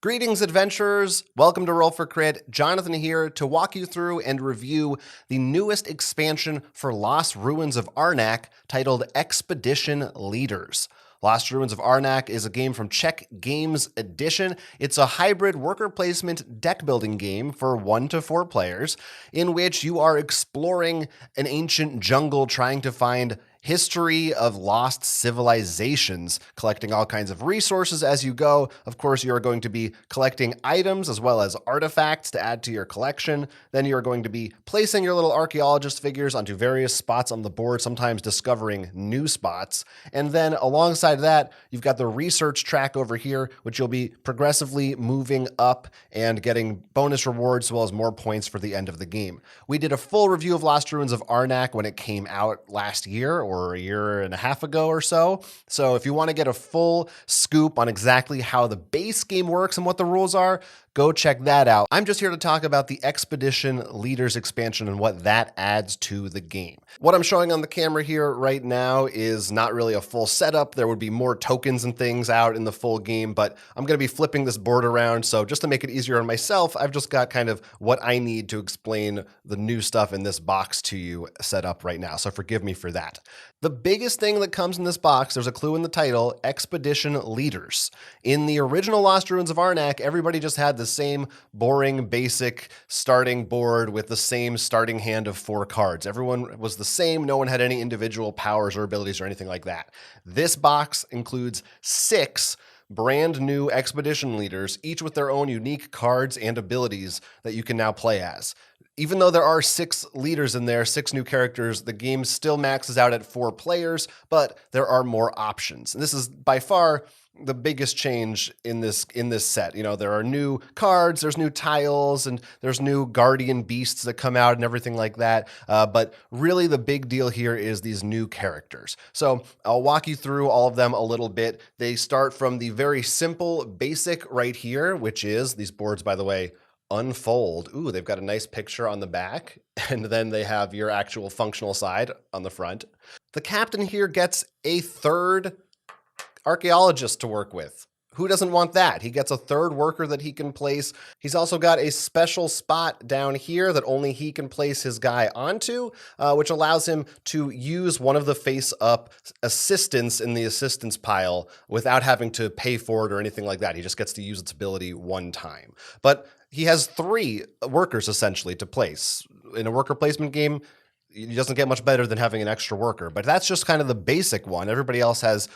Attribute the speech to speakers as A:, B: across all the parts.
A: Greetings, adventurers! Welcome to Roll for Crit. Jonathan here to walk you through and review the newest expansion for Lost Ruins of Arnak titled Expedition Leaders. Lost Ruins of Arnak is a game from Czech Games Edition. It's a hybrid worker placement deck building game for 1 to 4 players in which you are exploring an ancient jungle trying to find history of lost civilizations, collecting all kinds of resources as you go. Of course, you are going to be collecting items as well as artifacts to add to your collection. Then you are going to be placing your little archaeologist figures onto various spots on the board, sometimes discovering new spots. And then alongside that, you've got the research track over here, which you'll be progressively moving up and getting bonus rewards as well as more points for the end of the game. We did a full review of Lost Ruins of Arnak when it came out last year, or a year and a half ago or so. So if you want to get a full scoop on exactly how the base game works and what the rules are, go check that out. I'm just here to talk about the Expedition Leaders expansion and what that adds to the game. What I'm showing on the camera here right now is not really a full setup. There would be more tokens and things out in the full game, but I'm going to be flipping this board around. So just to make it easier on myself, I've just got kind of what I need to explain the new stuff in this box to you set up right now. So forgive me for that. The biggest thing that comes in this box, there's a clue in the title, Expedition Leaders. In the original Lost Ruins of Arnak, everybody just had the same boring, basic starting board with the same starting hand of 4 cards. Everyone was the same. No one had any individual powers or abilities or anything like that. This box includes 6 brand new expedition leaders, each with their own unique cards and abilities that you can now play as. Even though there are 6 leaders in there, 6 new characters, the game still maxes out at 4 players, but there are more options. And this is by far the biggest change in this set. You know, there are new cards, there's new tiles, and there's new guardian beasts that come out and everything like that. But really the big deal here is these new characters. So I'll walk you through all of them a little bit. They start from the very simple basic right here, which is these boards, by the way, unfold. Ooh, they've got a nice picture on the back, and then they have your actual functional side on the front. The captain here gets a 3rd archaeologist to work with. Who doesn't want that? He gets a 3rd worker that he can place. He's also got a special spot down here that only he can place his guy onto, which allows him to use one of the face-up assistants in the assistance pile without having to pay for it or anything like that. He just gets to use its ability one time. But he has 3 workers essentially to place. In a worker placement game, it doesn't get much better than having an extra worker, but that's just kind of the basic one. Everybody else has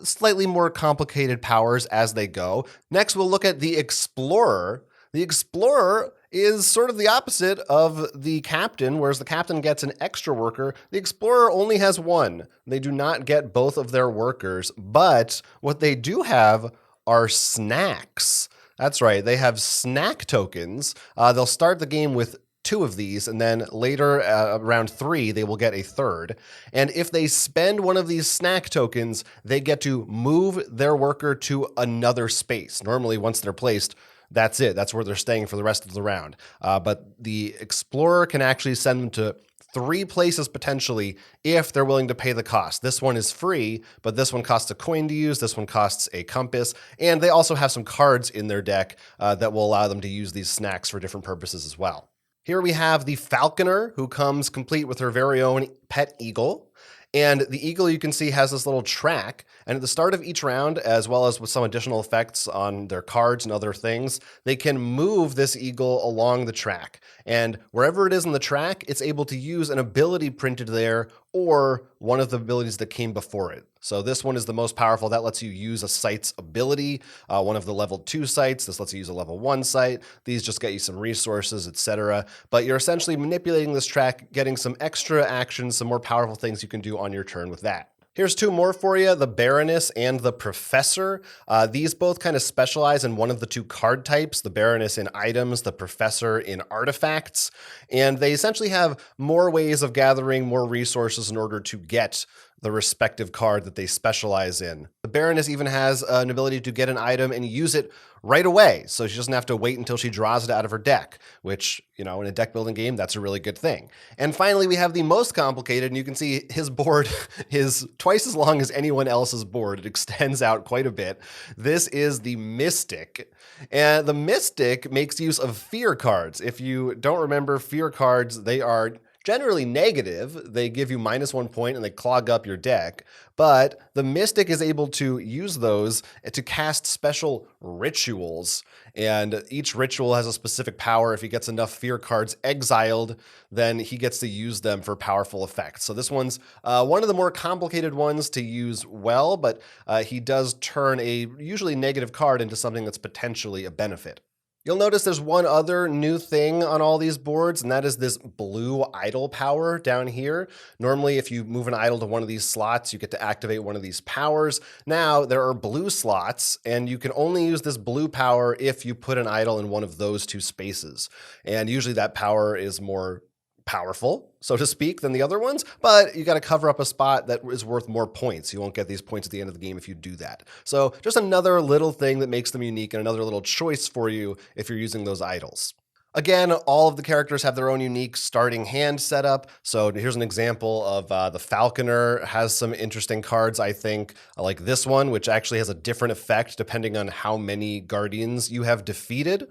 A: slightly more complicated powers as they go. Next, we'll look at the Explorer. The Explorer is sort of the opposite of the Captain, whereas the Captain gets an extra worker. The Explorer only has 1. They do not get both of their workers, but what they do have are snacks. That's right, they have snack tokens. They'll start the game with 2 of these, and then later, around 3, they will get a 3rd. And if they spend one of these snack tokens, they get to move their worker to another space. Normally, once they're placed, that's it. That's where they're staying for the rest of the round. But the Explorer can actually send them to 3 places potentially if they're willing to pay the cost. This one is free, but this one costs a coin to use. This one costs a compass. And they also have some cards in their deck that will allow them to use these snacks for different purposes as well. Here we have the Falconer, who comes complete with her very own pet eagle. And the eagle, you can see, has this little track. And at the start of each round, as well as with some additional effects on their cards and other things, they can move this eagle along the track. And wherever it is on the track, it's able to use an ability printed there or one of the abilities that came before it. So this one is the most powerful. That lets you use a site's ability, one of the level 2 sites. This lets you use a level 1 site. These just get you some resources, etc. But you're essentially manipulating this track, getting some extra actions, some more powerful things you can do on your turn with that. Here's 2 more for you, the Baroness and the Professor. These both kind of specialize in one of the 2 card types, the Baroness in items, the Professor in artifacts. And they essentially have more ways of gathering more resources in order to get the respective card that they specialize in. The Baroness even has an ability to get an item and use it right away. So she doesn't have to wait until she draws it out of her deck, which, in a deck building game, that's a really good thing. And finally, we have the most complicated, and you can see his board is twice as long as anyone else's board. It extends out quite a bit. This is the Mystic. And the Mystic makes use of fear cards. If you don't remember, fear cards, they are generally negative. They give you -1 point and they clog up your deck. But the Mystic is able to use those to cast special rituals. And each ritual has a specific power. If he gets enough fear cards exiled, then he gets to use them for powerful effects. So this one's one of the more complicated ones to use well, but he does turn a usually negative card into something that's potentially a benefit. You'll notice there's one other new thing on all these boards, and that is this blue idol power down here. Normally, if you move an idol to one of these slots, you get to activate one of these powers. Now, there are blue slots, and you can only use this blue power if you put an idol in one of those two spaces. And usually that power is more powerful, so to speak, than the other ones, but you got to cover up a spot that is worth more points. You won't get these points at the end of the game if you do that. So just another little thing that makes them unique and another little choice for you if you're using those idols. Again, all of the characters have their own unique starting hand setup. So here's an example of the Falconer has some interesting cards, I think, like this one, which actually has a different effect depending on how many Guardians you have defeated.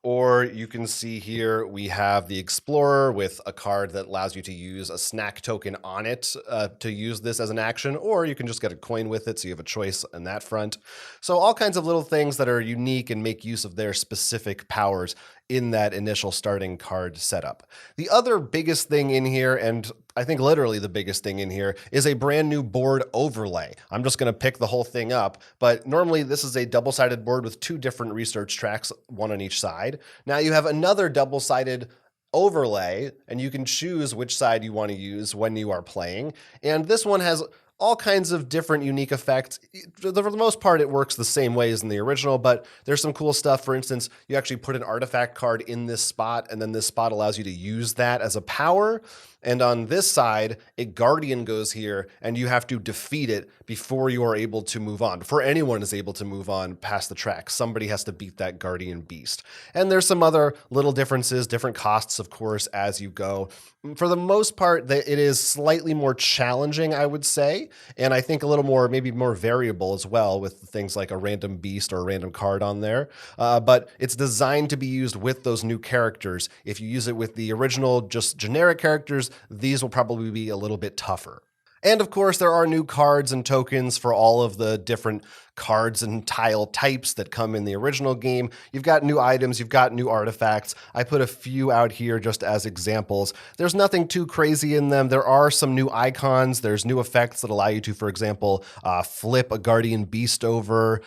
A: Or you can see here we have the Explorer with a card that allows you to use a snack token on it to use this as an action, or you can just get a coin with it, so you have a choice on that front. So all kinds of little things that are unique and make use of their specific powers in that initial starting card setup. The other biggest thing in here, and I think literally the biggest thing in here, is a brand new board overlay. I'm just going to pick the whole thing up, but normally this is a double-sided board with 2 different research tracks, one on each side. Now you have another double-sided overlay, and you can choose which side you want to use when you are playing. And this one has all kinds of different unique effects. For the most part, it works the same way as in the original, but there's some cool stuff. For instance, you actually put an artifact card in this spot, and then this spot allows you to use that as a power. And on this side, a Guardian goes here, and you have to defeat it before you are able to move on. Before anyone is able to move on past the track, somebody has to beat that Guardian beast. And there's some other little differences, different costs, of course, as you go. For the most part, it is slightly more challenging, I would say, and I think a little more, maybe more variable as well, with things like a random beast or a random card on there. But it's designed to be used with those new characters. If you use it with the original, just generic characters, these will probably be a little bit tougher. And of course, there are new cards and tokens for all of the different cards and tile types that come in the original game. You've got new items, you've got new artifacts. I put a few out here just as examples. There's nothing too crazy in them. There are some new icons. There's new effects that allow you to, for example, flip a Guardian Beast over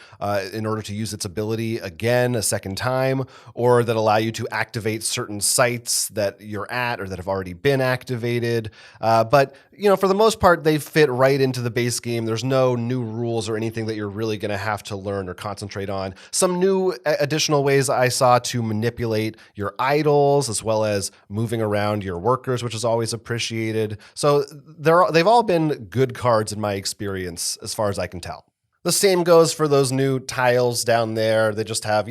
A: in order to use its ability again a second time, or that allow you to activate certain sites that you're at or that have already been activated. But for the most part, they fit right into the base game. There's no new rules or anything that you're really going to have to learn or concentrate on. Some new additional ways I saw to manipulate your idols, as well as moving around your workers, which is always appreciated. So they've all been good cards in my experience, as far as I can tell. The same goes for those new tiles down there. They just have,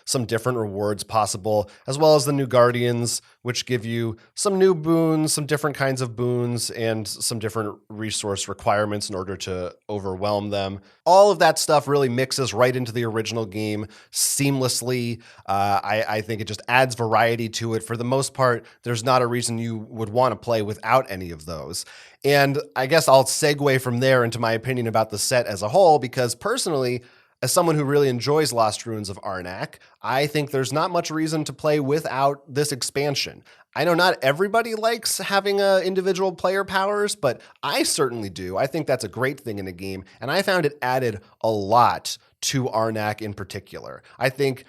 A: some different rewards possible, as well as the new Guardians, which give you some new boons, some different kinds of boons, and some different resource requirements in order to overwhelm them. All of that stuff really mixes right into the original game seamlessly. I think it just adds variety to it. For the most part, there's not a reason you would want to play without any of those. And I guess I'll segue from there into my opinion about the set as a whole, because personally, as someone who really enjoys Lost Ruins of Arnak, I think there's not much reason to play without this expansion. I know not everybody likes having individual player powers, but I certainly do. I think that's a great thing in a game, and I found it added a lot to Arnak in particular. I think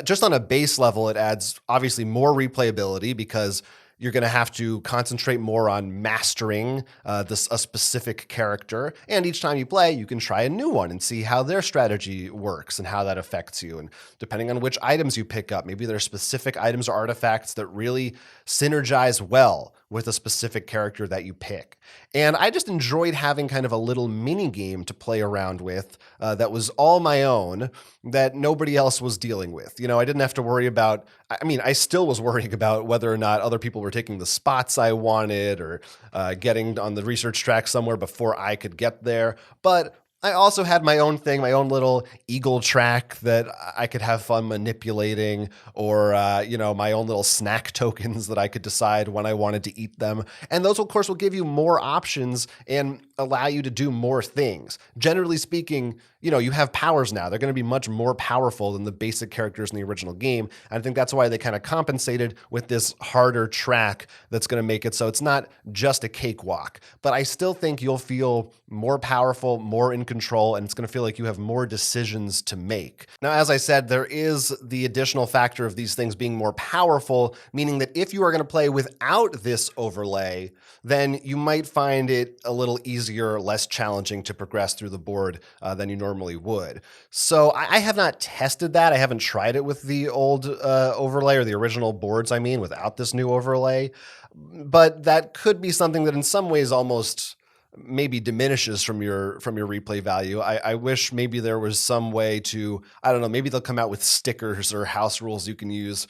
A: just on a base level, it adds obviously more replayability, because you're going to have to concentrate more on mastering a specific character. And each time you play, you can try a new one and see how their strategy works and how that affects you. And depending on which items you pick up, maybe there are specific items or artifacts that really synergize well with a specific character that you pick. And I just enjoyed having kind of a little mini game to play around with that was all my own, that nobody else was dealing with. You know, I didn't have to worry about, I mean, I still was worrying about whether or not other people were taking the spots I wanted or getting on the research track somewhere before I could get there. But I also had my own thing, my own little eagle track that I could have fun manipulating, or my own little snack tokens that I could decide when I wanted to eat them. And those, of course, will give you more options and allow you to do more things. Generally speaking, you have powers now. They're going to be much more powerful than the basic characters in the original game. And I think that's why they kind of compensated with this harder track that's going to make it so it's not just a cakewalk. But I still think you'll feel more powerful, more in control, and it's going to feel like you have more decisions to make. Now, as I said, there is the additional factor of these things being more powerful, meaning that if you are going to play without this overlay, then you might find it a little easier, less challenging to progress through the board than you normally would. So I have not tested that. I haven't tried it with the old overlay, or the original boards, without this new overlay. But that could be something that in some ways almost maybe diminishes from your replay value. I wish maybe there was some way to, I don't know, maybe they'll come out with stickers or house rules you can use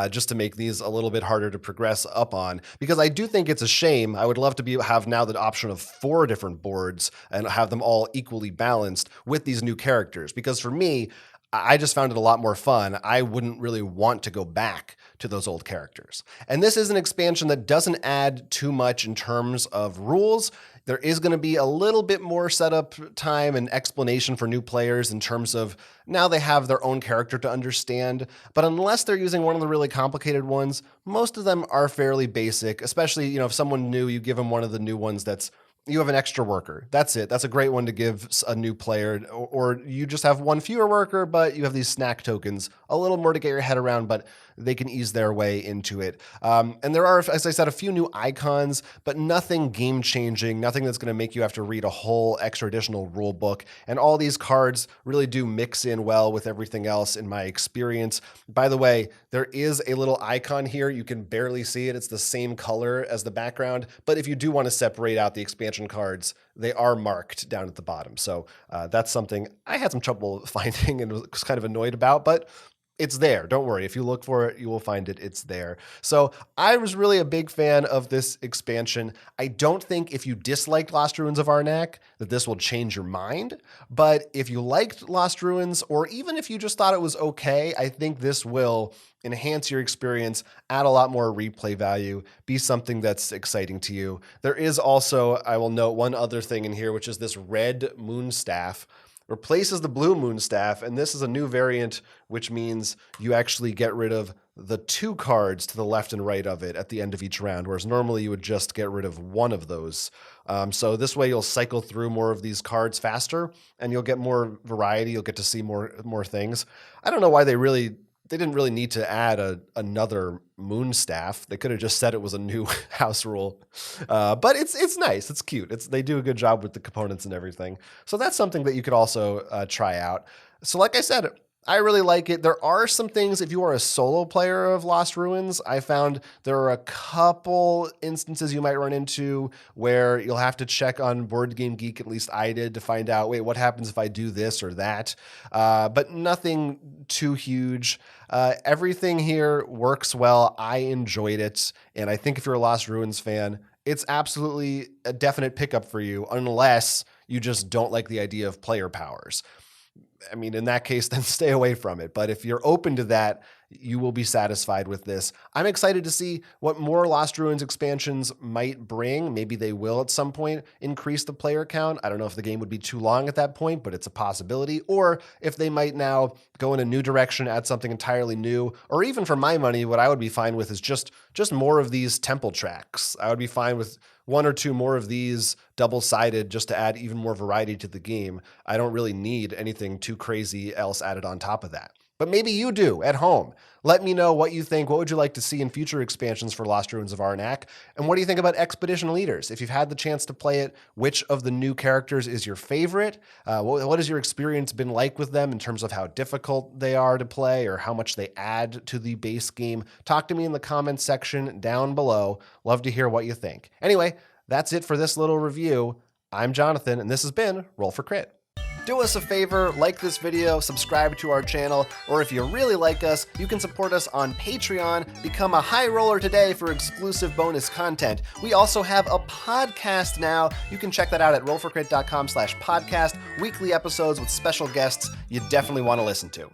A: just to make these a little bit harder to progress up on, because I do think it's a shame. I would love to have now the option of 4 different boards and have them all equally balanced with these new characters, because for me, I just found it a lot more fun. I wouldn't really want to go back to those old characters. And this is an expansion that doesn't add too much in terms of rules. There is going to be a little bit more setup time and explanation for new players in terms of now they have their own character to understand. But unless they're using one of the really complicated ones, most of them are fairly basic, especially, if someone new, you give them one of the new ones that's, you have an extra worker. That's it. That's a great one to give a new player. Or you just have one fewer worker, but you have these snack tokens. A little more to get your head around, but they can ease their way into it. And there are, as I said, a few new icons, but nothing game-changing, nothing that's going to make you have to read a whole extra additional rule book. And all these cards really do mix in well with everything else in my experience. By the way, there is a little icon here. You can barely see it. It's the same color as the background. But if you do want to separate out the expansion cards, they are marked down at the bottom. So that's something I had some trouble finding and was kind of annoyed about, but it's there. Don't worry. If you look for it, you will find it. It's there. So I was really a big fan of this expansion. I don't think if you disliked Lost Ruins of Arnak that this will change your mind. But if you liked Lost Ruins, or even if you just thought it was okay, I think this will enhance your experience, add a lot more replay value, be something that's exciting to you. There is also, I will note one other thing in here, which is this red moon staff replaces the blue moon staff, and this is a new variant, which means you actually get rid of the 2 cards to the left and right of it at the end of each round, whereas normally you would just get rid of one of those. So this way you'll cycle through more of these cards faster, and you'll get more variety. You'll get to see more things. I don't know why they didn't really need to add another moon staff. They could have just said it was a new house rule. But it's nice. It's cute. They do a good job with the components and everything. So that's something that you could also try out. So like I said, I really like it. There are some things, if you are a solo player of Lost Ruins, I found there are a couple instances you might run into where you'll have to check on Board Game Geek, at least I did, to find out, wait, what happens if I do this or that? But nothing too huge. Everything here works well. I enjoyed it. And I think if you're a Lost Ruins fan, it's absolutely a definite pickup for you, unless you just don't like the idea of player powers. I mean, in that case, then stay away from it. But if you're open to that, you will be satisfied with this. I'm excited to see what more Lost Ruins expansions might bring. Maybe they will at some point increase the player count. I don't know if the game would be too long at that point, but it's a possibility. Or if they might now go in a new direction, add something entirely new. Or even for my money, what I would be fine with is just more of these temple tracks. I would be fine with 1 or 2 more of these double-sided just to add even more variety to the game. I don't really need anything too crazy else added on top of that. But maybe you do at home. Let me know what you think. What would you like to see in future expansions for Lost Ruins of Arnak? And what do you think about Expedition Leaders? If you've had the chance to play it, which of the new characters is your favorite? What has your experience been like with them in terms of how difficult they are to play or how much they add to the base game? Talk to me in the comments section down below. Love to hear what you think. Anyway, that's it for this little review. I'm Jonathan, and this has been Roll for Crit. Do us a favor, like this video, subscribe to our channel, or if you really like us, you can support us on Patreon. Become a high roller today for exclusive bonus content. We also have a podcast now. You can check that out at rollforcrit.com/podcast. Weekly episodes with special guests you definitely want to listen to.